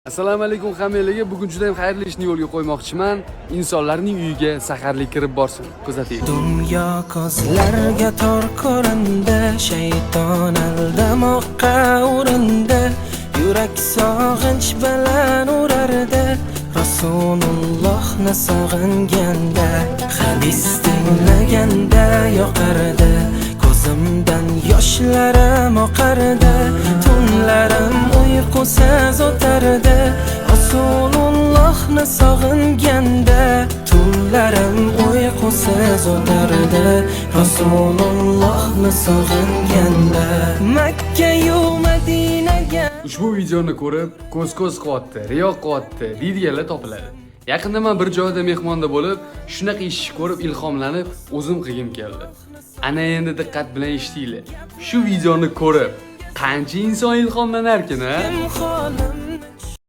Assalomu alaykum hammalarga. Bugun juda ham xayrli ishni yo'lga qo'ymoqchiman. Insonlarning uyiga saharlik kirib borsin. Kuzating. Dunyo ko'zlarga tor ko'rindi, shayton aldamoqqa urindi. Yurak sog'inch bilan urardi, Rasulullohni sog'inganda, hadis tinglaganda yoqardi. Ko'zimdan yoshlarim oqardi, tunlarim uyqusiz o'tardi. Rasulullohni sog'inganda, tunlarim uyqusiz o'tardi. Rasulullohni sog'inganda, Makka yu Madinaga. Ushbu videoni ko'rib, ko'z qilyapti, riyo qilyapti deydiganlar topiladi. Yaqinda men bir joyda mehmonda bo'lib, shunaqa ishni ko'rib ilhomlanib, o'zim qilgim keldi. Ana endi diqqat bilan eshitinglar. Shu videoni ko'rib, qancha inson ilhomlanarkin, ha?